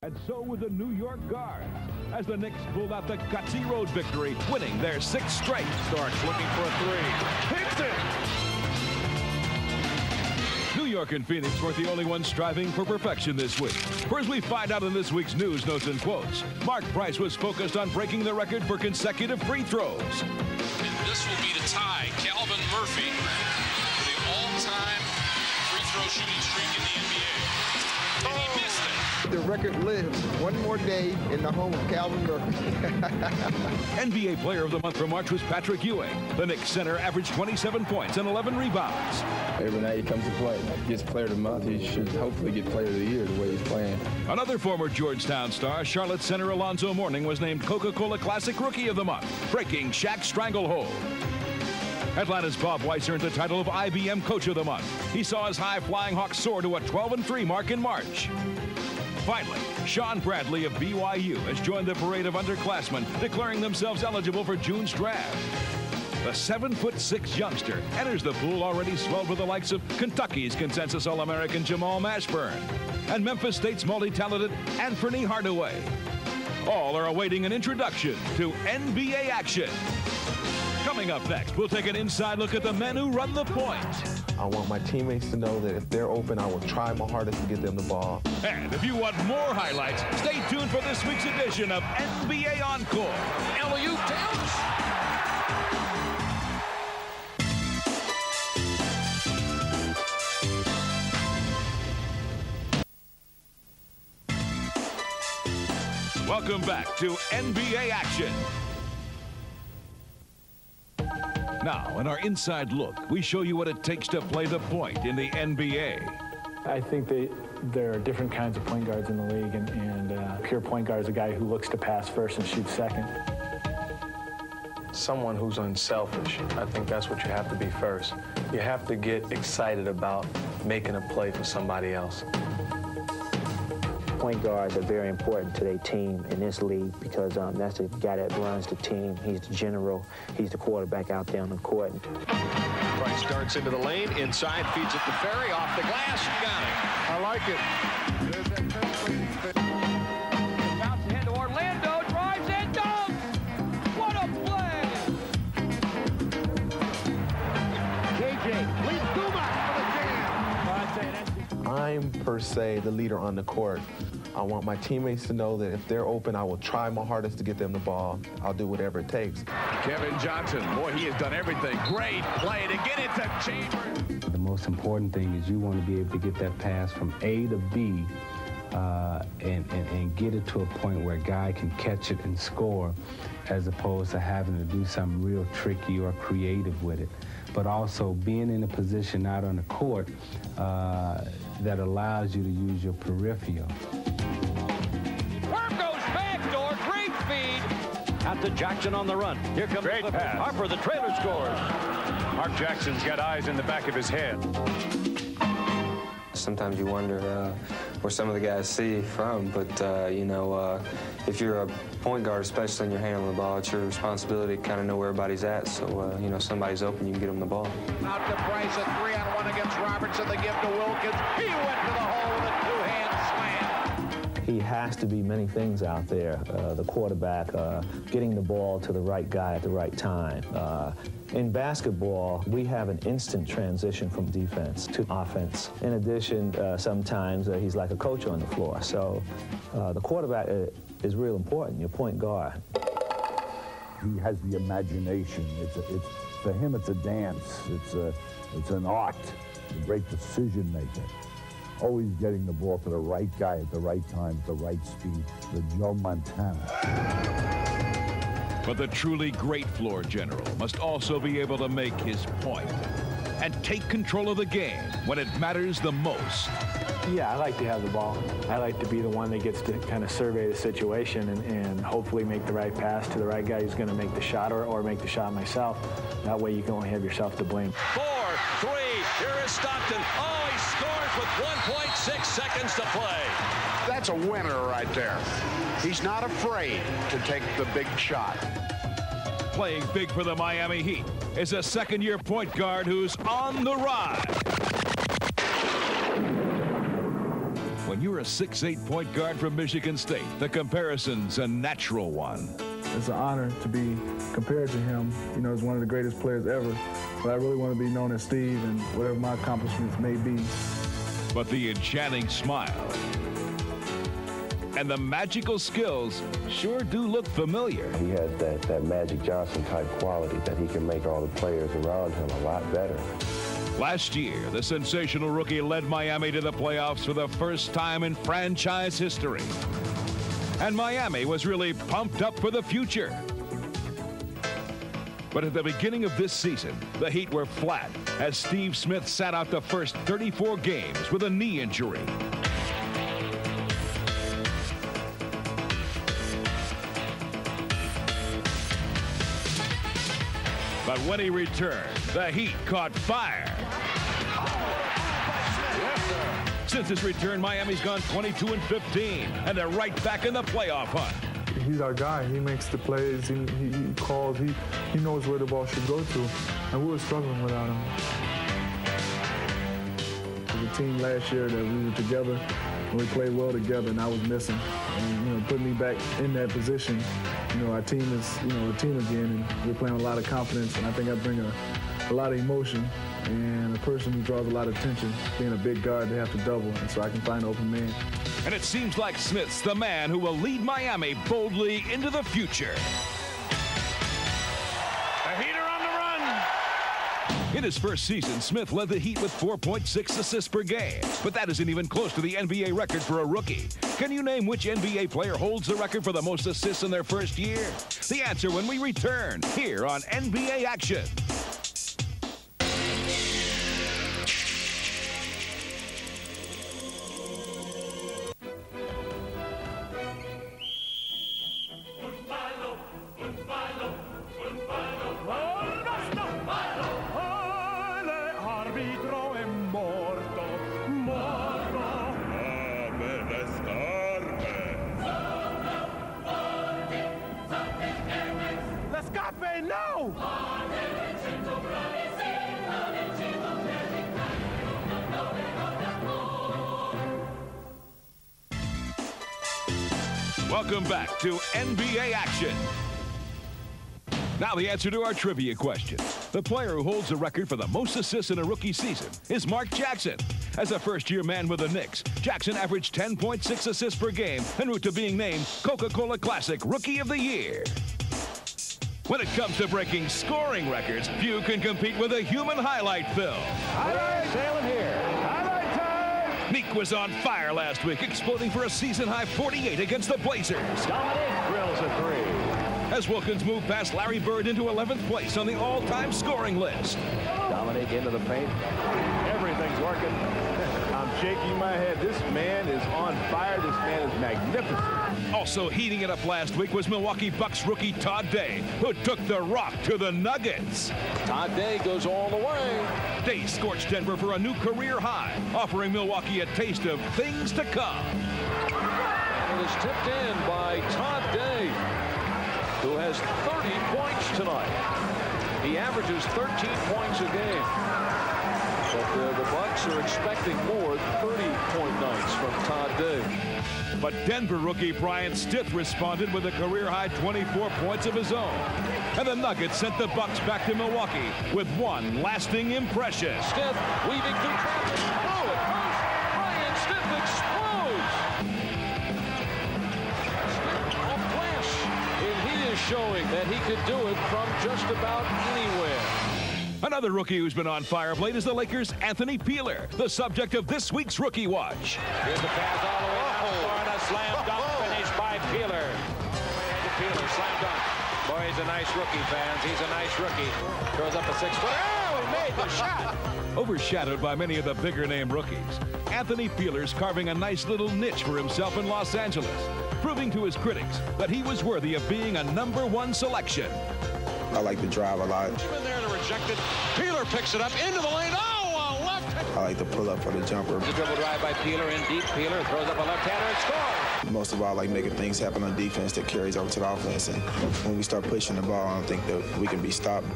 And so with the New York Guards, as the Knicks pulled out the gutsy road victory, winning their 6th straight. Starks looking for a three. Hits it! New York and Phoenix weren't the only ones striving for perfection this week. For as we find out in this week's news, notes, and quotes, Mark Price was focused on breaking the record for consecutive free throws. And this will be the tie. Calvin Murphy for the all-time free throw shooting streak in the NBA. And he missed it. The record lives one more day in the home of Calvin Murphy. NBA Player of the Month for March was Patrick Ewing. The Knicks center averaged 27 points and 11 rebounds. Every night he comes to play. Gets Player of the Month. He should hopefully get Player of the Year the way he's playing. Another former Georgetown star, Charlotte center Alonzo Mourning, was named Coca-Cola Classic Rookie of the Month, breaking Shaq's stranglehold. Atlanta's Bob Weiss earned the title of IBM Coach of the Month. He saw his high-flying Hawks soar to a 12-3 mark in March. Finally, Sean Bradley of BYU has joined the parade of underclassmen declaring themselves eligible for June's draft. The 7'6" youngster enters the pool already swelled with the likes of Kentucky's consensus All-American Jamal Mashburn and Memphis State's multi-talented Anthony Hardaway. All are awaiting an introduction to NBA action. Coming up next, we'll take an inside look at the men who run the point. I want my teammates to know that if they're open, I will try my hardest to get them the ball. And if you want more highlights, stay tuned for this week's edition of NBA Encore. LU Towns. Welcome back to NBA action. Now, in our inside look, we show you what it takes to play the point in the NBA. I think there are different kinds of point guards in the league, and pure point guard is a guy who looks to pass first and shoot second. Someone who's unselfish. I think that's what you have to be first. You have to get excited about making a play for somebody else. Point guards are very important to their team in this league because that's the guy that runs the team. He's the general. He's the quarterback out there on the court. Price starts into the lane, inside, feeds it to Ferry, off the glass, got it. I like it. Bounce ahead to Orlando, drives and dunks! What a play! KJ leads Dumas for the jam. I'm, per se, the leader on the court. I want my teammates to know that if they're open, I will try my hardest to get them the ball. I'll do whatever it takes. Kevin Johnson, boy, he has done everything. Great play to get it to Chambers. The most important thing is you want to be able to get that pass from A to B and get it to a point where a guy can catch it and score, as opposed to having to do something real tricky or creative with it. But also being in a position out on the court that allows you to use your peripheral. Herb goes backdoor, great feed. Out to Jackson on the run. Here comes Great pass. Harper, the trailer scores. Mark Jackson's got eyes in the back of his head. Sometimes you wonder where some of the guys see from, but if you're a point guard, especially and you're handling the ball, it's your responsibility to kind of know where everybody's at. So, somebody's open, you can get them the ball. Out to Price, a 3-on-1 against Robertson. The give to Wilkins. He went to the hole with a two-hand slam. He has to be many things out there. The quarterback, getting the ball to the right guy at the right time. In basketball, we have an instant transition from defense to offense. In addition, sometimes he's like a coach on the floor. So the quarterback is real important, your point guard. He has the imagination. For him, it's a dance. It's an art, a great decision maker. Always getting the ball to the right guy at the right time, at the right speed. The Joe Montana. But the truly great floor general must also be able to make his point and take control of the game when it matters the most. Yeah, I like to have the ball. I like to be the one that gets to kind of survey the situation and hopefully make the right pass to the right guy who's going to make the shot or make the shot myself. That way you can only have yourself to blame. 4, 3, here is Stockton. Oh, he scores with 1.6 seconds to play. That's a winner right there. He's not afraid to take the big shot. Playing big for the Miami Heat is a second-year point guard who's on the rise. When When you're a 6'8" point guard from Michigan State, the comparison's a natural one. It's an honor to be compared to him, you know, as one of the greatest players ever. But I really want to be known as Steve, and whatever my accomplishments may be. But the enchanting smile and the magical skills sure do look familiar. He has that Magic Johnson type quality that he can make all the players around him a lot better. Last year, the sensational rookie led Miami to the playoffs for the first time in franchise history. And Miami was really pumped up for the future. But at the beginning of this season, the Heat were flat as Steve Smith sat out the first 34 games with a knee injury. But when he returned, the Heat caught fire. Since his return, Miami's gone 22-15, and they're right back in the playoff hunt. He's our guy. He makes the plays. He calls. He knows where the ball should go to, and we were struggling without him. The team last year that we were together, and we played well together, and I was missing. And, you know, putting me back in that position, you know, our team is, you know, a team again, and we're playing with a lot of confidence, and I think I bring a lot of emotion and a person who draws a lot of attention, being a big guard, they have to double, and so I can find an open man. And it seems like Smith's the man who will lead Miami boldly into the future. The Heat are on the run. In his first season, Smith led the Heat with 4.6 assists per game, but that isn't even close to the NBA record for a rookie. Can you name which NBA player holds the record for the most assists in their first year? The answer when we return here on NBA Action. No! Welcome back to NBA Action. Now the answer to our trivia question. The player who holds the record for the most assists in a rookie season is Mark Jackson. As a first-year man with the Knicks, Jackson averaged 10.6 assists per game en route to being named Coca-Cola Classic Rookie of the Year. When it comes to breaking scoring records, few can compete with a human highlight film. Highlight sailing here. Highlight time! Neek was on fire last week, exploding for a season-high 48 against the Blazers. Dominic drills a three. As Wilkins moved past Larry Bird into 11th place on the all-time scoring list. Dominic into the paint. Everything's working. I'm shaking my head. This man is on fire. This man is magnificent. Also heating it up last week was Milwaukee Bucks rookie Todd Day, who took the rock to the Nuggets. Todd Day goes all the way. Day scorched Denver for a new career high, offering Milwaukee a taste of things to come. It is tipped in by Todd Day, who has 30 points tonight. He averages 13 points a game. But the Bucks are expecting more 30-point nights from Todd Day. But Denver rookie Brian Stith responded with a career-high 24 points of his own. And the Nuggets sent the Bucks back to Milwaukee with one lasting impression. Stith weaving through traffic. Oh, it goes. Brian Stith explodes. A flash. And he is showing that he could do it from just about anywhere. Another rookie who's been on fire of late is the Lakers' Anthony Peeler, the subject of this week's Rookie Watch. Here's the pass all the way down the floor and a slam dunk finish by Peeler. Peeler, slam dunk. Boy, he's a nice rookie, fans. He's a nice rookie. Throws up a 6-footer. Oh, he made the shot. Overshadowed by many of the bigger-name rookies, Anthony Peeler's carving a nice little niche for himself in Los Angeles, proving to his critics that he was worthy of being a #1 selection. I like to drive a lot. Even there to reject it. Peeler picks it up into the lane. Oh, a left. I like to pull up for the jumper. The dribble drive by Peeler in deep. Peeler throws up a left-hander and scores. Most of all, I like making things happen on defense that carries over to the offense. And when we start pushing the ball, I don't think that we can be stopped.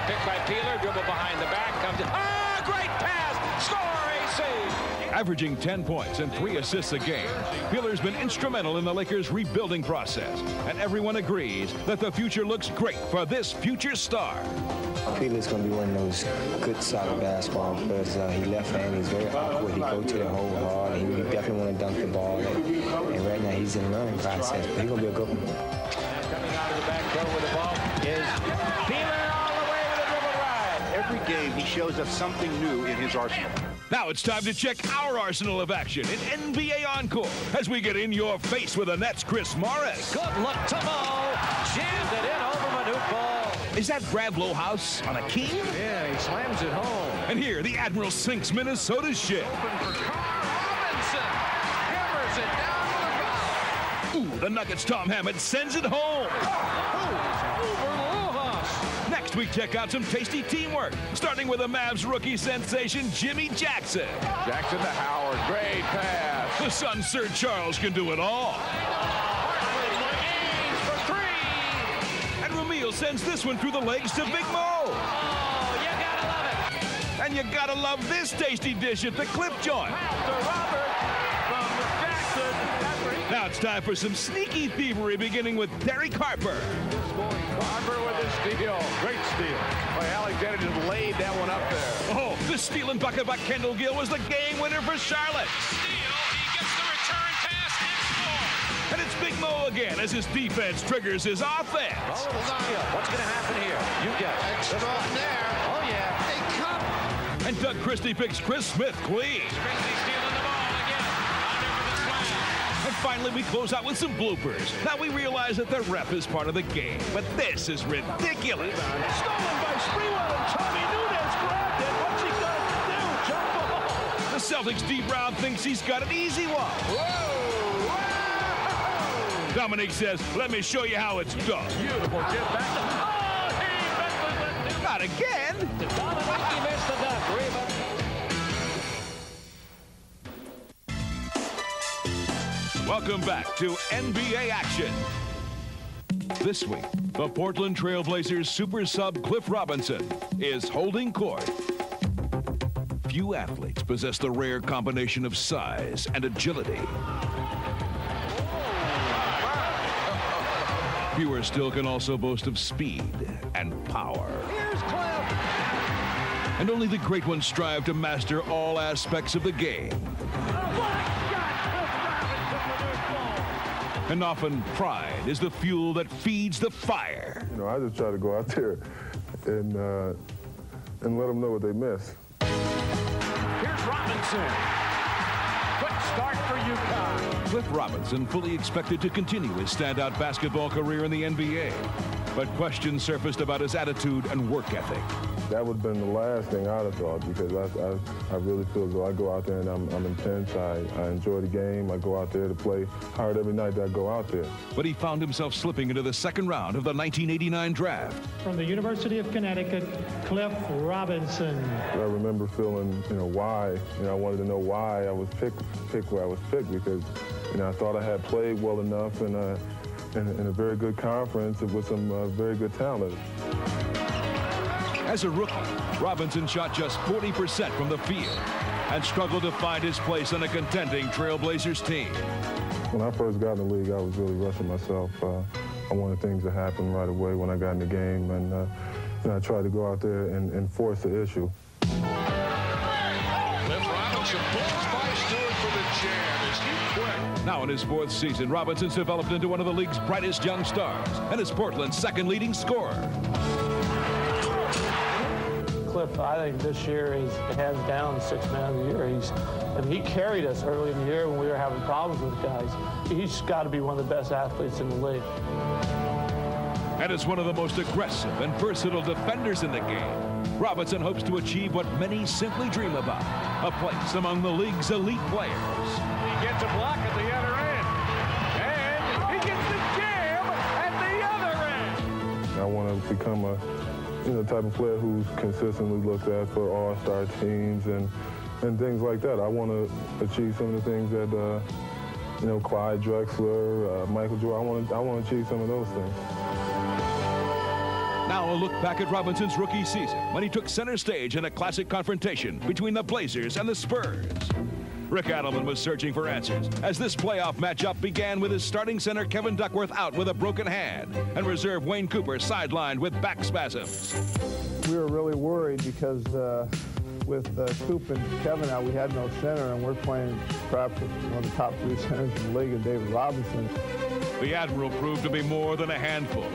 Picked by Peeler, dribble behind the back, comes in. Ah, great pass! Scoring save. Averaging 10 points and 3 assists a game, Peeler's been instrumental in the Lakers' rebuilding process, and everyone agrees that the future looks great for this future star. Peeler's going to be one of those good, solid basketball players. He left-handed, he's very awkward. He go to the hole hard, and he definitely want to dunk the ball. And right now he's in a learning process, but he's going to be a good one. Coming out of the back door with the ball is Peeler all the way with a dribble ride. Every game he shows us something new in his arsenal. Now it's time to check our arsenal of action in NBA Encore as we get in your face with the Nets' Chris Morris. Good look to Mo. Jams it in over Manute Ball. Is that Brad Blowhouse on a key? Yeah, he slams it home. And here, the Admiral sinks Minnesota ship. Open for Carl Robinson. Hammers it down to the foul. Ooh, the Nuggets' Tom Hammond sends it home. Next, we check out some tasty teamwork, starting with the Mavs rookie sensation, Jimmy Jackson. Jackson to Howard. Great pass. The son, Sir Charles, can do it all. For three. And Ramil sends this one through the legs to Big Mo. Oh, you gotta love it. And you gotta love this tasty dish at the Clip Joint. To Robert from Jackson. Now it's time for some sneaky thievery, beginning with Derek Harper. Harper with a steal. Great steal. Boy, Alexander just laid that one up there. Oh, the stealing bucket by Kendall Gill was the game winner for Charlotte. Steal. He gets the return pass and scores. And it's Big Mo again as his defense triggers his offense. What's going to happen here? You guess. Extraordinaire. Oh, yeah. A cup. And Doug Christie picks Chris Smith clean. Christie stealing the ball again. Under for the slam. And finally, we close out with some bloopers. Now we realize that the ref is part of the game, but this is ridiculous. Stolen by Sprewell, and Tommy Nunez grabbed it. What's he going to do? Jump ball. The Celtics' D. Brown thinks he's got an easy one. Whoa! Whoa! Dominique says, let me show you how it's done. Beautiful get back. Oh, he missed it. Not again. Dominic, he missed the dunk. Rebound. Welcome back to NBA action. This week, the Portland Trail Blazers super sub Cliff Robinson is holding court. Few athletes possess the rare combination of size and agility. Fewer still can also boast of speed and power. Here's Cliff. And only the great ones strive to master all aspects of the game. And often pride is the fuel that feeds the fire. You know, I just try to go out there and let them know what they missed. Here's Robinson. Quick start for UConn. Cliff Robinson fully expected to continue his standout basketball career in the NBA, but questions surfaced about his attitude and work ethic. That would have been the last thing I'd have thought, because I really feel as though I go out there and I'm intense. I enjoy the game. I go out there to play hard every night that I go out there. But he found himself slipping into the second round of the 1989 draft. From the University of Connecticut, Cliff Robinson. I remember feeling, why. I wanted to know why I was picked where I was picked, because, I thought I had played well enough in a very good conference with some very good talent. As a rookie, Robinson shot just 40% from the field and struggled to find his place on a contending Trailblazers team. When I first got in the league, I was really rushing myself. I wanted things to happen right away when I got in the game, and I tried to go out there and force the issue. Cliff Robinson blows by Stewart for the jam. Is he quick? Now in his fourth season, Robinson's developed into one of the league's brightest young stars and is Portland's second leading scorer. Cliff, I think this year is hands down sixth man of the year. He carried us early in the year when we were having problems with guys. He's got to be one of the best athletes in the league. And is one of the most aggressive and versatile defenders in the game. Robinson hopes to achieve what many simply dream about, a place among the league's elite players. He gets a block at the other end. And he gets the jam at the other end. I want to become a type of player who's consistently looked at for all-star teams and things like that. I want to achieve some of the things that Clyde Drexler, Michael Jordan. I want to achieve some of those things. Now a look back at Robinson's rookie season when he took center stage in a classic confrontation between the Blazers and the Spurs. Rick Adelman was searching for answers as this playoff matchup began with his starting center Kevin Duckworth out with a broken hand and reserve Wayne Cooper sidelined with back spasms. We were really worried because with Coop and Kevin out, we had no center, and we're playing perhaps one of the top 3 centers in the league in David Robinson. The Admiral proved to be more than a handful,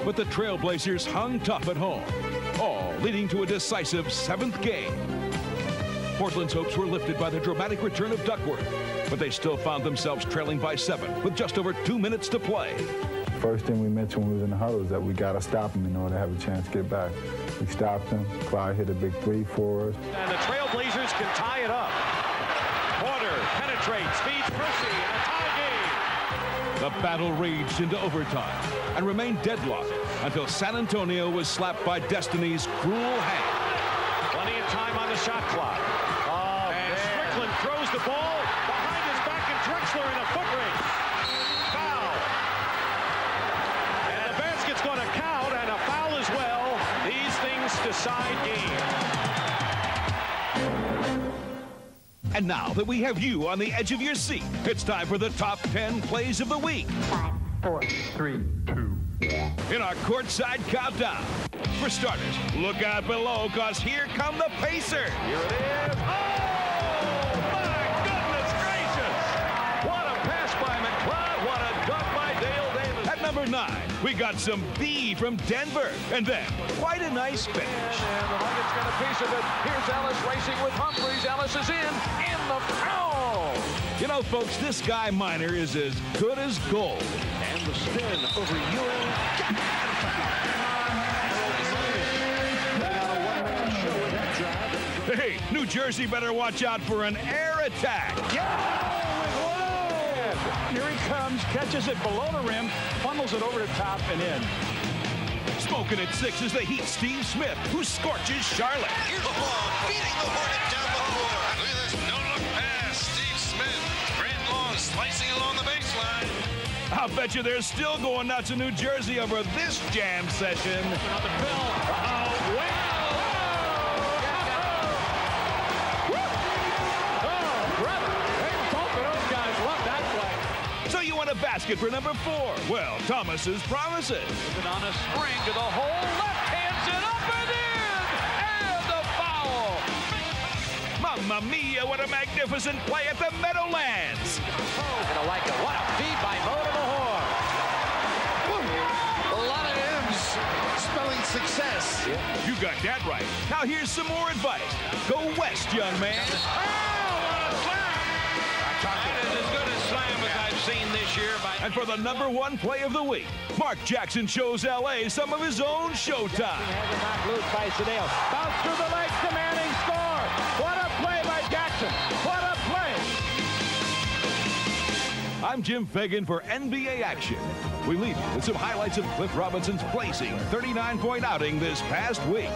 but the Trailblazers hung tough at home, all leading to a decisive 7th game. Portland's hopes were lifted by the dramatic return of Duckworth, but they still found themselves trailing by 7 with just over 2 minutes to play. First thing we mentioned when we was in the huddle is that we got to stop him in order to have a chance to get back. We stopped him. Clyde hit a big 3 for us. And the Trailblazers can tie it up. Porter penetrates, feeds Percy, and a tie game. The battle raged into overtime and remained deadlocked until San Antonio was slapped by Destiny's cruel hand. Plenty of time on the shot clock. And Strickland throws the ball behind his back, and Drexler in a foot race. Foul. And the basket's going to count, and a foul as well. These things decide game. And now that we have you on the edge of your seat, it's time for the top 10 plays of the week. 5, 4, 3, 2. In our courtside countdown. For starters, look out below, because here come the Pacers. Here it is. Oh, my goodness gracious. What a pass by McLeod. What a dunk by Dale Davis. At number 9, we got some B from Denver. And then, quite a nice finish. And the Nuggets got a piece of it. Here's Ellis racing with Humphries. Ellis is in the foul. You know, folks, this guy Minor is as good as gold. And the spin over Ewing. Hey, New Jersey better watch out for an air attack. Here he comes, catches it below the rim, funnels it over the top and in. Smoking at 6 is the Heat Steve Smith, who scorches Charlotte. Here's the ball, beating the Hornet down the floor. Look at this no-look pass. Steve Smith, Grant Long slicing along the baseline. I'll bet you they're still going nuts in New Jersey over this jam session. Another Bill. A basket for number 4. Well, Thomas's promises. And on a spring to the hole, left hands it up and in, and the foul. Mamma mia, what a magnificent play at the Meadowlands. Gonna like it. What a feed by Mo to the horn. A lot of M's spelling success. Yeah. You got that right. Now here's some more advice. Go west, young man. And for the number 1 play of the week, Mark Jackson shows L.A. some of his own showtime. Has it knocked loose by Sedale. Bounce through the legs to Manning, score. What a play by Jackson. What a play. I'm Jim Fagan for NBA Action. We leave you with some highlights of Cliff Robinson's blazing 39-point outing this past week.